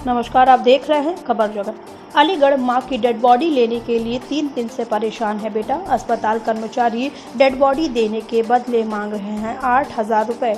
नमस्कार, आप देख रहे हैं खबर जगत। अलीगढ़ मां की डेड बॉडी लेने के लिए 3 दिन से परेशान है बेटा। अस्पताल कर्मचारी डेड बॉडी देने के बदले मांग रहे हैं 8,000 रुपए।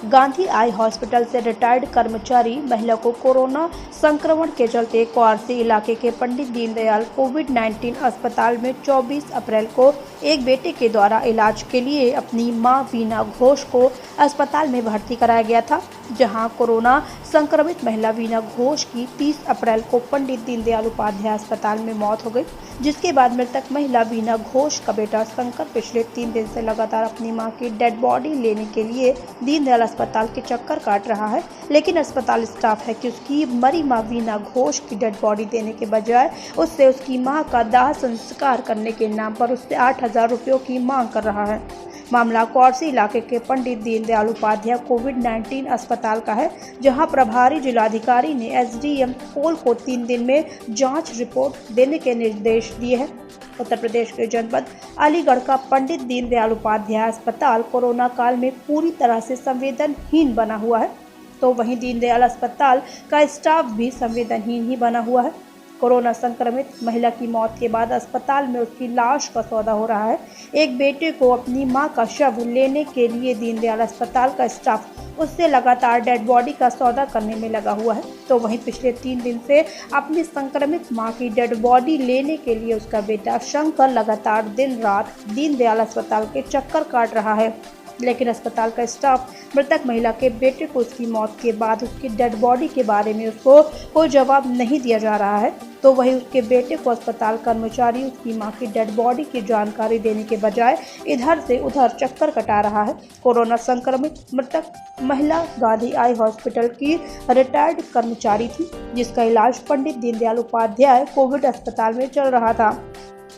गांधी आई हॉस्पिटल से रिटायर्ड कर्मचारी महिला को कोरोना संक्रमण के चलते क्वारसी इलाके के पंडित दीनदयाल कोविड-19 अस्पताल में 24 अप्रैल को एक बेटे के द्वारा इलाज के लिए अपनी मां वीना घोष को अस्पताल में भर्ती कराया गया था, जहां कोरोना संक्रमित महिला वीना घोष की 30 अप्रैल को पंडित दीनदयाल उपाध्याय अस्पताल में मौत हो गई, जिसके बाद मृतक महिला वीना घोष का बेटा शंकर पिछले 3 दिन से लगातार अपनी मां की डेड बॉडी लेने के लिए दीनदयाल अस्पताल के चक्कर काट रहा है। लेकिन अस्पताल स्टाफ है कि उसकी मरी मां वीना घोष की डेड बॉडी देने के बजाय उससे उसकी मां का दाह संस्कार करने के नाम पर उससे 8,000 रुपयों की मांग कर रहा है। मामला क्वारसी इलाके के पंडित दीनदयाल उपाध्याय कोविड-19 अस्पताल का है, जहां प्रभारी जिलाधिकारी ने एसडीएम पोल को 3 दिन में जांच रिपोर्ट देने के निर्देश दिए हैं। उत्तर प्रदेश के जनपद अलीगढ़ का पंडित दीनदयाल उपाध्याय अस्पताल कोरोना काल में पूरी तरह से संवेदनहीन बना हुआ है, तो वहीं दीनदयाल अस्पताल का स्टाफ भी संवेदनहीन ही बना हुआ है। कोरोना संक्रमित महिला की मौत के बाद अस्पताल में उसकी लाश का सौदा हो रहा है। एक बेटे को अपनी मां का शव लेने के लिए दीनदयाल अस्पताल का स्टाफ उससे लगातार डेड बॉडी का सौदा करने में लगा हुआ है, तो वहीं पिछले 3 दिन से अपनी संक्रमित मां की डेड बॉडी लेने के लिए उसका बेटा शंकर लगातार दिन रात दीनदयाल अस्पताल के चक्कर काट रहा है। लेकिन अस्पताल का स्टाफ मृतक महिला के बेटे को उसकी मौत के बाद उसकी डेड बॉडी के बारे में उसको कोई जवाब नहीं दिया जा रहा है, तो वहीं उसके बेटे को अस्पताल कर्मचारी उसकी मां की डेड बॉडी की जानकारी देने के बजाय इधर से उधर चक्कर कटा रहा है। कोरोना संक्रमित मृतक महिला गांधी आई हॉस्पिटल की रिटायर्ड कर्मचारी थी, जिसका इलाज पंडित दीनदयाल उपाध्याय कोविड अस्पताल में चल रहा था।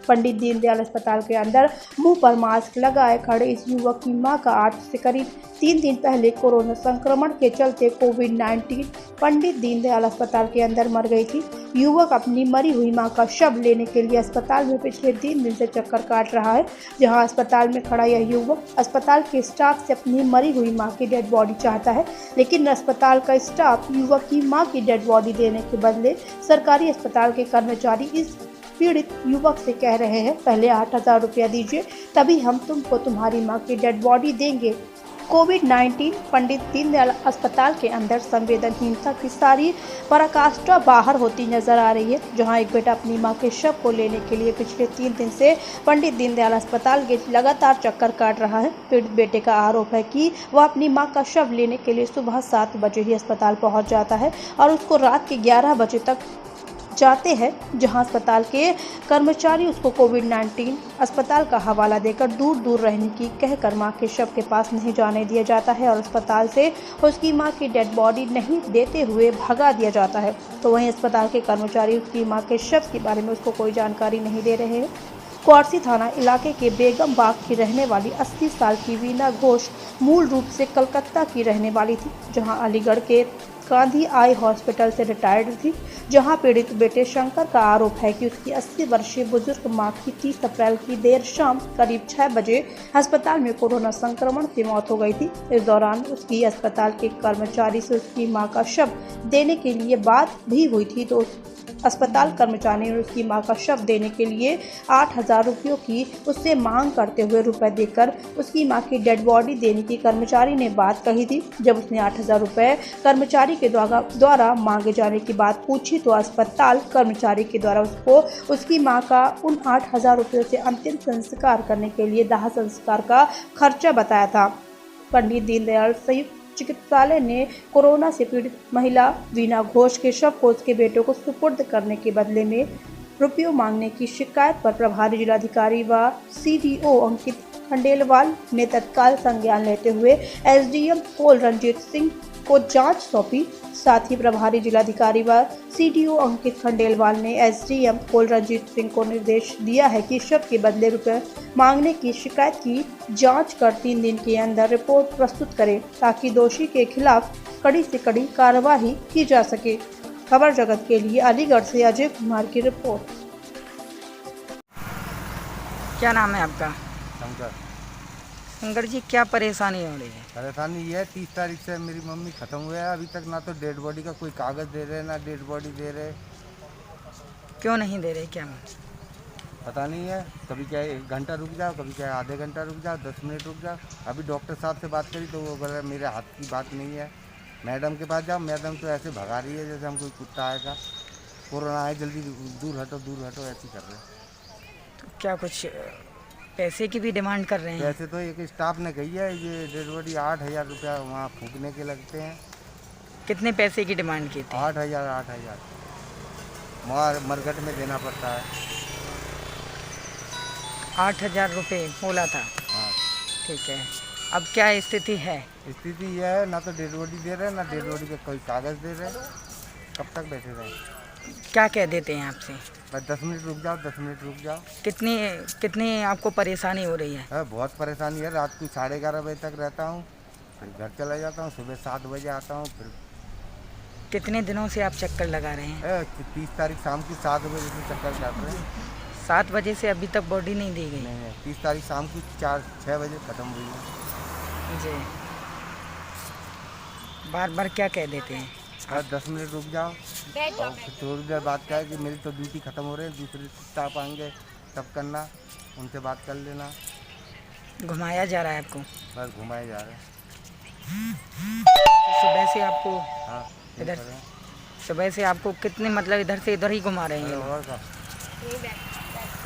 पंडित दीनदयाल अस्पताल के अंदर मुंह पर मास्क लगाए खड़े इस युवक की मां का आज से करीब 3 दिन पहले कोरोना संक्रमण के चलते कोविड-19 पंडित दीनदयाल अस्पताल के अंदर मर गई थी। युवक अपनी मरी हुई मां का शव लेने के लिए अस्पताल में पिछले 3 दिन से चक्कर काट रहा है, जहां अस्पताल में खड़ा यह युवक अस्पताल के स्टाफ से अपनी मरी हुई मां की डेड बॉडी चाहता है, लेकिन अस्पताल का स्टाफ युवक की मां की डेड बॉडी देने के बदले सरकारी अस्पताल के कर्मचारी इस पीड़ित युवक से कह रहे हैं, पहले 8,000 रुपया दीजिए, तभी हम तुमको तुम्हारी मां की डेड बॉडी देंगे। कोविड-19 पंडित दीनदयाल अस्पताल के अंदर संवेदनहीनता की सारी पराकाष्ठा बाहर होती नजर आ रही है, जहां एक बेटा अपनी मां के शव को लेने के लिए पिछले 3 दिन से पंडित दीनदयाल अस्पताल के लगातार चक्कर काट रहा है। पीड़ित बेटे का आरोप है कि वह अपनी मां का शव लेने के लिए सुबह 7 बजे ही अस्पताल पहुंच जाता है और उसको रात के 11 बजे तक जाते हैं, जहां अस्पताल के कर्मचारी उसको कोविड-19 अस्पताल का हवाला देकर दूर दूर रहने की कहकर मां के शव के पास नहीं जाने दिया जाता है और अस्पताल से उसकी मां की डेड बॉडी नहीं देते हुए भगा दिया जाता है, तो वहीं अस्पताल के कर्मचारी उसकी मां के शव के बारे में उसको कोई जानकारी नहीं दे रहे हैं। क्वारसी थाना इलाके के बेगम बाग की रहने वाली 80 साल की वीना घोष मूल रूप से कलकत्ता की रहने वाली थी, जहां अलीगढ़ के गांधी आई हॉस्पिटल से रिटायर्ड थी, जहां पीड़ित बेटे शंकर का आरोप है कि उसकी 80 वर्षीय बुजुर्ग मां की 30 अप्रैल की देर शाम करीब 6 बजे अस्पताल में कोरोना संक्रमण से मौत हो गई थी। इस दौरान उसकी अस्पताल के कर्मचारी से उसकी मां का शव देने के लिए बात भी हुई थी, तो अस्पताल कर्मचारी ने उसकी मां का शव देने के लिए 8,000 रुपयों की उससे मांग करते हुए रुपए देकर उसकी मां की डेड बॉडी देने की कर्मचारी ने बात कही थी। जब उसने 8,000 रुपए कर्मचारी के द्वारा मांगे जाने की बात पूछी, तो अस्पताल कर्मचारी के द्वारा उसको उसकी मां का उन 8,000 रुपयों से अंतिम संस्कार करने के लिए दाह संस्कार का खर्चा बताया था। पंडित दीनदयाल संयुक्त चिकित्सालय ने कोरोना से पीड़ित महिला वीना घोष के शव को उसके बेटों को सुपुर्द करने के बदले में रुपयों मांगने की शिकायत पर प्रभारी जिलाधिकारी व सीडीओ अंकित खंडेलवाल ने तत्काल संज्ञान लेते हुए एसडीएम पोल रंजीत सिंह को जांच सौंपी। साथ ही प्रभारी जिलाधिकारी व सीडीओ अंकित खंडेलवाल ने एसडीएम पोल रंजीत सिंह को निर्देश दिया है कि शव के बदले रुपए मांगने की शिकायत की जांच कर 3 दिन के अंदर रिपोर्ट प्रस्तुत करें, ताकि दोषी के खिलाफ कड़ी से कड़ी कार्रवाई की जा सके। खबर जगत के लिए अलीगढ़ से अजय कुमार की रिपोर्ट। क्या नाम है आपका? शंकर। शंकर जी, क्या परेशानी हो रही है? परेशानी ये है 30 तारीख से मेरी मम्मी ख़त्म हुआ है, अभी तक ना तो डेड बॉडी का कोई कागज़ दे रहे ना डेड बॉडी दे रहे। क्यों नहीं दे रहे, क्या पता नहीं है, कभी क्या 1 घंटा रुक जाओ, कभी क्या आधे घंटा रुक जाओ, 10 मिनट रुक जाओ। अभी डॉक्टर साहब से बात करी तो वो बोल रहे मेरे हाथ की बात नहीं है। मैडम के पास जाओ, मैडम तो ऐसे भगा रही है जैसे हम कोई कुत्ता आएगा। कोरोना आए, जल्दी दूर हटो, ऐसे कर रहे हैं। तो क्या कुछ पैसे की भी डिमांड कर रहे हैं? वैसे तो एक स्टाफ ने कही है ये डेड बॉडी 8,000 रुपया वहाँ फूकने के लगते हैं। कितने पैसे की डिमांड की थी? 8,000 वहाँ मरघट में देना पड़ता है। 8,000 रुपये बोला था। हाँ, ठीक है, अब क्या स्थिति है? स्थिति यह है ना तो डेड बॉडी दे रहे हैं ना डेड बॉडी का कोई कागज़ दे रहे हैं। कब तक बैठे रहे? क्या कह देते हैं आपसे? बस 10 मिनट रुक जाओ, 10 मिनट रुक जाओ। कितनी कितनी आपको परेशानी हो रही है? बहुत परेशानी है, रात को 11:30 बजे तक रहता हूँ, फिर घर चला जाता हूँ, सुबह 7 बजे आता हूँ। फिर कितने दिनों से आप चक्कर लगा रहे हैं? 30 तारीख शाम को 7 बजे से चक्कर काट रहे हैं। 7 बजे से अभी तक बॉडी नहीं दी गई? नहीं, 30 तारीख शाम को 4-6 बजे ख़त्म हुई है। जी, बार बार क्या कह देते हैं? 10 मिनट रुक जाओ और फिर थोड़ी देर बात क्या है कि मेरी तो ड्यूटी ख़त्म हो रही है, दूसरे स्टाफ आएंगे तब करना, उनसे बात कर लेना। घुमाया जा रहा है आपको? बस घुमाए जा रहे हैं। सुबह से आपको हाँ, इधर कर रहे हैं। सुबह से आपको कितने, मतलब इधर से इधर ही घुमा रहे हैं ये लोग? और का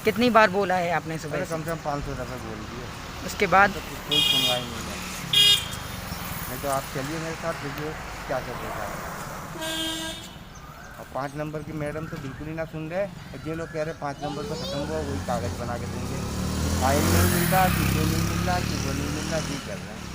कितनी बार बोला है आपने सुबह से? कम से कम 500 रुपये बोल दिए, उसके बाद तो कोई सुनवाई नहीं है। नहीं तो आप चलिए मेरे साथ, देखिए क्या कर रहे हैं। और 5 नंबर की मैडम तो बिल्कुल ही ना सुन रहे, और ये लोग कह रहे 5 नंबर तो ख़त्म हुआ, वही कागज़ बना के देंगे। फाइल नहीं मिल रहा, किसी नहीं मिल रहा, किसी नहीं मिल रहा, ये कर रहे हैं।